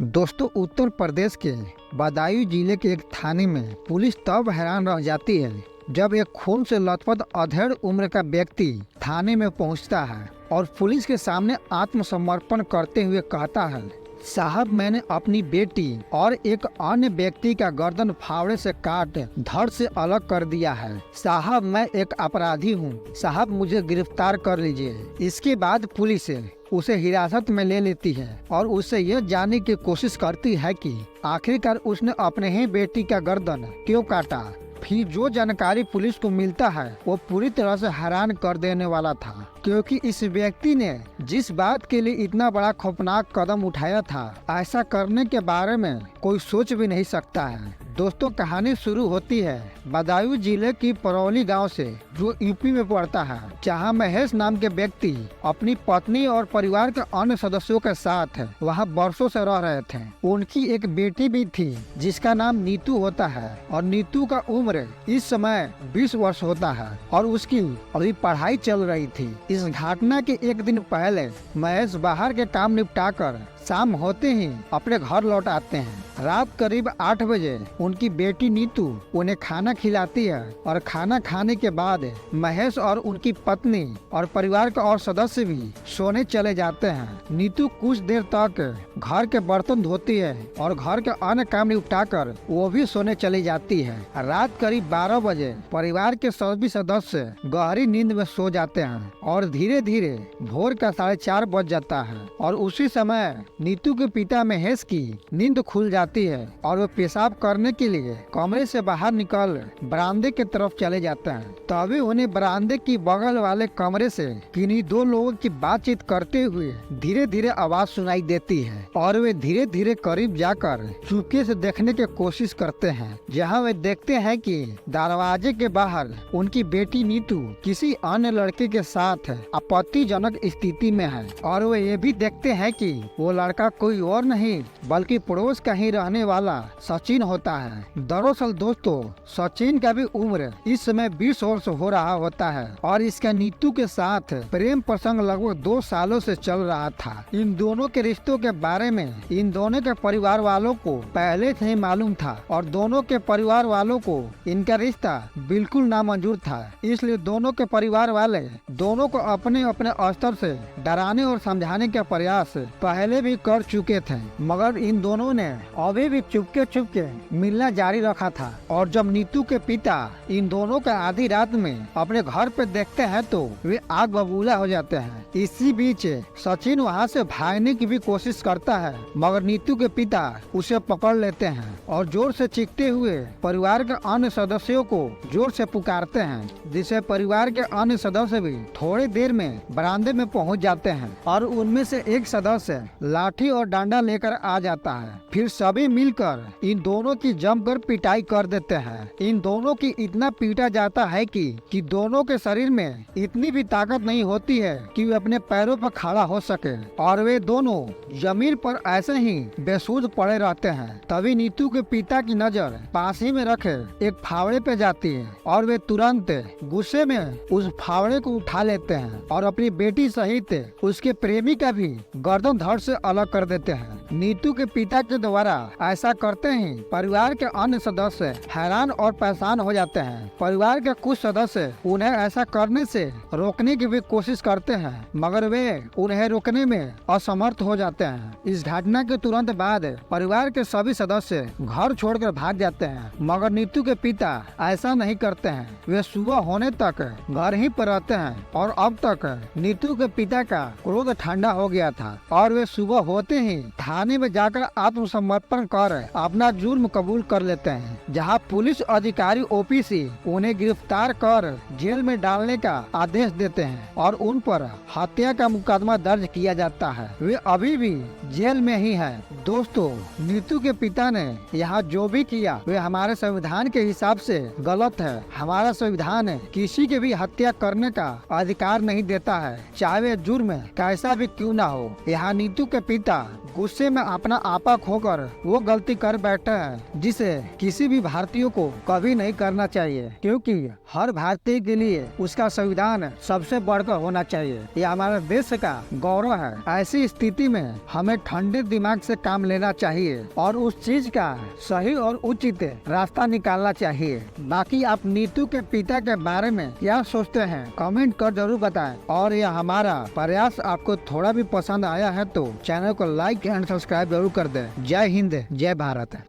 दोस्तों, उत्तर प्रदेश के बदायूं जिले के एक थाने में पुलिस तब हैरान रह जाती है जब एक खून से लथपथ अधेड़ उम्र का व्यक्ति थाने में पहुंचता है और पुलिस के सामने आत्मसमर्पण करते हुए कहता है, साहब, मैंने अपनी बेटी और एक अन्य व्यक्ति का गर्दन फावड़े से काट धड़ से अलग कर दिया है। साहब, मैं एक अपराधी हूँ। साहब, मुझे गिरफ्तार कर लीजिए। इसके बाद पुलिस उसे हिरासत में ले लेती है और उससे यह जानने की कोशिश करती है कि आखिरकार उसने अपने ही बेटी का गर्दन क्यों काटा। फिर जो जानकारी पुलिस को मिलता है वो पूरी तरह से हैरान कर देने वाला था, क्योंकि इस व्यक्ति ने जिस बात के लिए इतना बड़ा खौफनाक कदम उठाया था, ऐसा करने के बारे में कोई सोच भी नहीं सकता है। दोस्तों, कहानी शुरू होती है बदायूं जिले की परौली गांव से, जो यूपी में पड़ता है, जहां महेश नाम के व्यक्ति अपनी पत्नी और परिवार के अन्य सदस्यों के साथ वहां बरसों से रह रहे थे। उनकी एक बेटी भी थी जिसका नाम नीतू होता है और नीतू का उम्र इस समय 20 वर्ष होता है और उसकी अभी पढ़ाई चल रही थी। इस घटना के एक दिन पहले महेश बाहर के काम निपटाकर शाम होते ही अपने घर लौट आते हैं। रात करीब 8 बजे उनकी बेटी नीतू उन्हें खाना खिलाती है और खाना खाने के बाद महेश और उनकी पत्नी और परिवार के और सदस्य भी सोने चले जाते हैं। नीतू कुछ देर तक घर के बर्तन धोती है और घर के अन्य काम निपटाकर वो भी सोने चली जाती है। रात करीब 12 बजे परिवार के सभी सदस्य गहरी नींद में सो जाते हैं और धीरे धीरे भोर का 4:30 बज जाता है और उसी समय नीतू के पिता महेश की नींद खुल जाती है और वो पेशाब करने के लिए कमरे से बाहर निकल बरामदे की तरफ चले जाते हैं। तभी उन्हें बरामदे की बगल वाले कमरे से किन्हीं दो लोगों की बातचीत करते हुए धीरे धीरे आवाज सुनाई देती है और वे धीरे धीरे करीब जाकर चुपके से देखने की कोशिश करते हैं, जहाँ वे देखते हैं कि दरवाजे के बाहर उनकी बेटी नीतू किसी अन्य लड़के के साथ आपत्तिजनक स्थिति में है और वे ये भी देखते हैं कि वो लड़का कोई और नहीं बल्कि पड़ोस का ही रहने वाला सचिन होता है। दरअसल दोस्तों, सचिन का भी उम्र इस समय 20 वर्ष हो रहा होता है और इसका नीतू के साथ प्रेम प्रसंग लगभग 2 सालों से चल रहा था। इन दोनों के रिश्तों के बारे में इन दोनों के परिवार वालों को पहले से ही मालूम था और दोनों के परिवार वालों को इनका रिश्ता बिल्कुल नामंजूर था। इसलिए दोनों के परिवार वाले दोनों को अपने अपने स्तर से डराने और समझाने का प्रयास पहले भी कर चुके थे, मगर इन दोनों ने अभी भी चुपके मिलना जारी रखा था। और जब नीतू के पिता इन दोनों का आधी रात में अपने घर पे देखते हैं तो वे आग बबूला हो जाते हैं। इसी बीच सचिन वहाँ से भागने की भी कोशिश करता है, मगर नीतू के पिता उसे पकड़ लेते हैं और जोर से चीखते हुए परिवार के अन्य सदस्यों को जोर से पुकारते हैं, जिससे परिवार के अन्य सदस्य भी थोड़ी देर में बरामदे में पहुँच जाते हैं और उनमें से एक सदस्य लाठी और डंडा लेकर आ जाता है। फिर सभी मिलकर इन दोनों की जमकर पिटाई कर देते हैं। इन दोनों की इतना पीटा जाता है कि दोनों के शरीर में इतनी भी ताकत नहीं होती है कि वे अपने पैरों पर खड़ा हो सके और वे दोनों जमीन पर ऐसे ही बेसुध पड़े रहते हैं। तभी नीतू के पिता की नजर पास ही में रखे एक फावड़े पे जाती है और वे तुरंत गुस्से में उस फावड़े को उठा लेते हैं और अपनी बेटी सहित उसके प्रेमी का भी गर्दन धड़ से अलग कर देते हैं। नीतू के पिता के द्वारा ऐसा करते ही परिवार के अन्य सदस्य हैरान और परेशान हो जाते हैं। परिवार के कुछ सदस्य उन्हें ऐसा करने से रोकने की भी कोशिश करते हैं, मगर वे उन्हें रोकने में असमर्थ हो जाते हैं। इस घटना के तुरंत बाद परिवार के सभी सदस्य घर छोड़कर भाग जाते हैं, मगर नीतू के पिता ऐसा नहीं करते हैं। वे सुबह होने तक घर ही पर रहते हैं और अब तक नीतू के पिता का क्रोध ठंडा हो गया था और वे सुबह होते ही थाने में जाकर आत्मसमर्पण कर अपना जुर्म कबूल कर लेते हैं, जहां पुलिस अधिकारी ओपीसी उन्हें गिरफ्तार कर जेल में डालने का आदेश देते हैं और उन पर हत्या का मुकदमा दर्ज किया जाता है। वे अभी भी जेल में ही हैं। दोस्तों, नीतू के पिता ने यहाँ जो भी किया वे हमारे संविधान के हिसाब से गलत है। हमारा संविधान किसी के भी हत्या करने का अधिकार नहीं देता है, चाहे वे जुर्म कैसा भी क्यों ना हो। यहाँ नीतू के पिता गुस्से में अपना आपा खोकर वो गलती कर बैठा है जिसे किसी भी भारतीय को कभी नहीं करना चाहिए, क्योंकि हर भारतीय के लिए उसका संविधान सबसे बढ़कर होना चाहिए। ये हमारे देश का गौरव है। ऐसी स्थिति में हमें ठंडे दिमाग से काम लेना चाहिए और उस चीज का सही और उचित रास्ता निकालना चाहिए। बाकी आप नीतू के पिता के बारे में क्या सोचते हैं कमेंट कर जरूर बताएं। और यह हमारा प्रयास आपको थोड़ा भी पसंद आया है तो चैनल को लाइक एंड सब्सक्राइब जरूर कर दें। जय हिंद, जय भारत।